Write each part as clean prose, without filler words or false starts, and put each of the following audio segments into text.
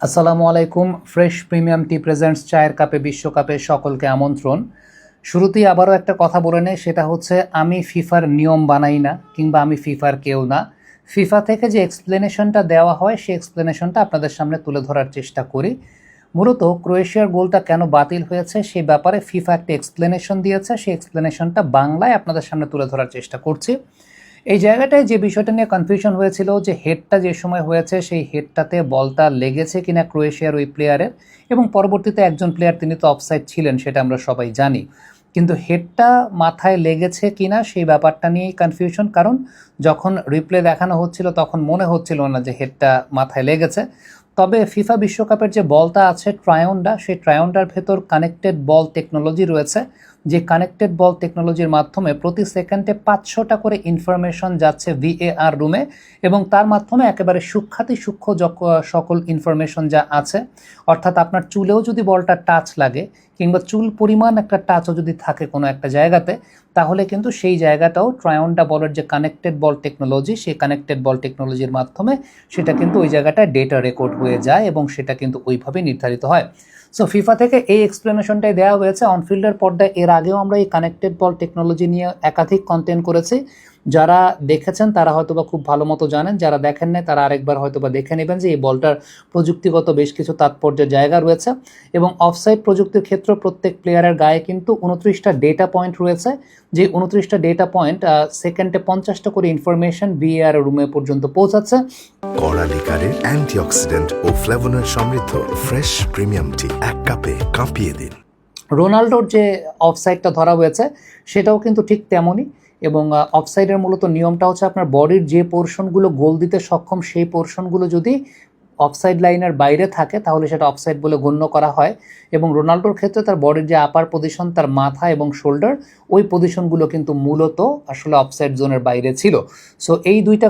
আসসালামু আলাইকুম। Fresh premium টি presents চায়ের কাপে বিশ্বকাপে সকলকে আমন্ত্রণ। শুরুতেই আবারও একটা কথা বলে নেই, সেটা হচ্ছে আমি ফিফার নিয়ম বানাই না কিংবা আমি ফিফার কেউ না। ফিফা থেকে যে এক্সপ্লেনেশনটা দেওয়া হয় সেই এক্সপ্লেনেশনটা আপনাদের সামনে তুলে ধরার চেষ্টা করি। মূলত ক্রোয়েশিয়ার গোলটা কেন বাতিল হয়েছে সেই ব্যাপারে ফিফা একটা এক্সপ্লেনেশন দিয়েছে, সেই এক্সপ্লেনেশনটা বাংলায় আপনাদের সামনে তুলে ধরার চেষ্টা করছি। এই জায়গাটায় যে বিষয়টা নিয়ে কনফিউশন হয়েছিল যে হেডটা যে সময় হয়েছে সেই হেডটাতে বলটা লেগেছে কিনা ক্রোয়েশিয়ার ওই প্লেয়ারের, এবং পরবর্তীতে একজন প্লেয়ার তিনি তো অফসাইড ছিলেন সেটা আমরা সবাই জানি, কিন্তু হেডটা মাথায় লেগেছে কিনা সেই ব্যাপারটা নিয়েই কনফিউশন। কারণ যখন রিপ্লে দেখানো হচ্ছিল তখন মনে হচ্ছিল না যে হেডটা মাথায় লেগেছে। তবে ফিফা বিশ্বকাপের যে বলটা আছে ট্রায়ন্ডা, সেই ট্রায়ন্ডার ভেতর কানেক্টেড বল টেকনোলজি রয়েছে, যে কানেক্টেড বল টেকনোলজির মাধ্যমে প্রতি সেকেন্ডে 500টা করে ইনফরমেশন যাচ্ছে ভিএআর রুমে, এবং তার মাধ্যমে একেবারে সূক্ষ্মাতি সূক্ষ্ম সকল ইনফরমেশন যা আছে, অর্থাৎ আপনার চুলেও যদি বলটা টাচ লাগে কিংবা চুল পরিমাণ একটা টাচও যদি থাকে কোনো একটা জায়গাতে, তাহলে কিন্তু সেই জায়গাটাও ট্রায়ন্ডা বলের যে কানেক্টেড বল টেকনোলজি, সেই কানেক্টেড বল টেকনোলজির মাধ্যমে সেটা কিন্তু ওই জায়গাটায় ডেটা রেকর্ড হয়ে যায় এবং সেটা কিন্তু ওইভাবে নির্ধারিত হয়। সো ফিফা থেকে এই এক্সপ্লেনেশনটাই দেওয়া হয়েছে। অনফিল্ডের পর্দায় এর আগেও আমরা এই কানেক্টেড বল টেকনোলজি নিয়ে একাধিক কন্টেন্ট করেছি। যারা দেখেছেন তারা হয়তোবা খুব ভালো মতো জানেন, যারা দেখেন নাই তারা আরেকবার হয়তোবা দেখে নেবেন যে এই বলটার প্রযুক্তিগত বেশ কিছু তাৎপর্যের জায়গা রয়েছে। এবং অফসাইড প্রযুক্তির ক্ষেত্রে প্রত্যেক প্লেয়ারের গায়ে কিন্তু 29টা ডেটা পয়েন্ট রয়েছে, যে 29টা ডেটা পয়েন্ট সেকেন্ডে 50টা করে ইনফরমেশন ভিএআর রুমে পর্যন্ত পৌঁছাচ্ছে। কড়া লিকারের অ্যান্টিঅক্সিডেন্ট ও ফ্লেভোনয়েড সমৃদ্ধ ফ্রেশ প্রিমিয়াম টি এক কাপে কাঁপিয়ে দিন। রোনাল্ডোর যে অফসাইডটা ধরা হয়েছে সেটাও কিন্তু ঠিক তেমনই, এবং অফসাইডের মূলত নিয়মটা হচ্ছে আপনার বডির যে পোর্শনগুলো গোল দিতে সক্ষম সেই পোর্শনগুলো যদি অফসাইড লাইনের বাইরে থাকে তাহলে সেটা অফসাইড বলে গণ্য করা হয়। এবং রোনাল্ডোর ক্ষেত্রে তার বডির যে আপার পজিশন, তার মাথা এবং শোল্ডার, ওই পজিশনগুলো কিন্তু মূলত আসলে অফসাইড জোনের বাইরে ছিল। সো এই দুইটা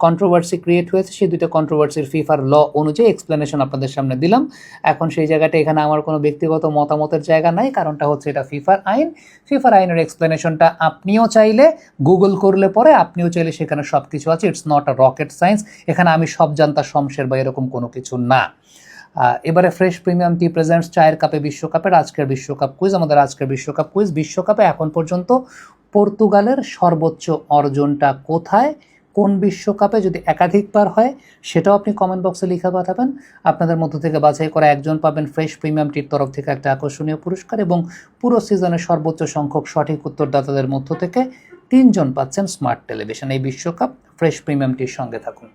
কন্ট্রোভার্সি ক্রিয়েট হয়েছে, সেই দুইটা কন্ট্রোভার্সির ফিফার ল অনুযায়ী এক্সপ্লেনেশন আপনাদের সামনে দিলাম। এখন সেই জায়গাটা এখানে আমার কোনো ব্যক্তিগত মতামতের জায়গা নাই, কারণটা হচ্ছে এটা ফিফার আইন। ফিফার আইনের এক্সপ্লেনেশনটা আপনিও চাইলে গুগল করলে পরে আপনিও চাইলে সেখানে সব কিছু আছে। It's not a rocket science. এখানে আমি সব জানতা শমশের বা এরকম কোনো কিছু না। এবারে ফ্রেশ প্রিমিয়াম টি প্রেজেন্টস চায়ের কাপে বিশ্বকাপের আজকের বিশ্বকাপ কুইজ। আমাদের আজকের বিশ্বকাপ কুইজ, বিশ্বকাপে এখন পর্যন্ত পর্তুগালের সর্বোচ্চ অর্জনটা কোথায়, কোন বিশ্বকাপে, যদি একাধিকবার হয় সেটাও আপনি কমেন্ট বক্সে লিখে পাঠাবেন। আপনাদের মধ্য থেকে বাছাই করা একজন পাবেন ফ্রেশ প্রিমিয়াম টির তরফ থেকে একটা আকর্ষণীয় পুরস্কার, এবং পুরো সিজনের সর্বোচ্চ সংখ্যক সঠিক উত্তরদাতাদের মধ্য থেকে 3জন পাচ্ছেন স্মার্ট টেলিভিশন। এই বিশ্বকাপ ফ্রেশ প্রিমিয়াম টির সঙ্গে থাকুন।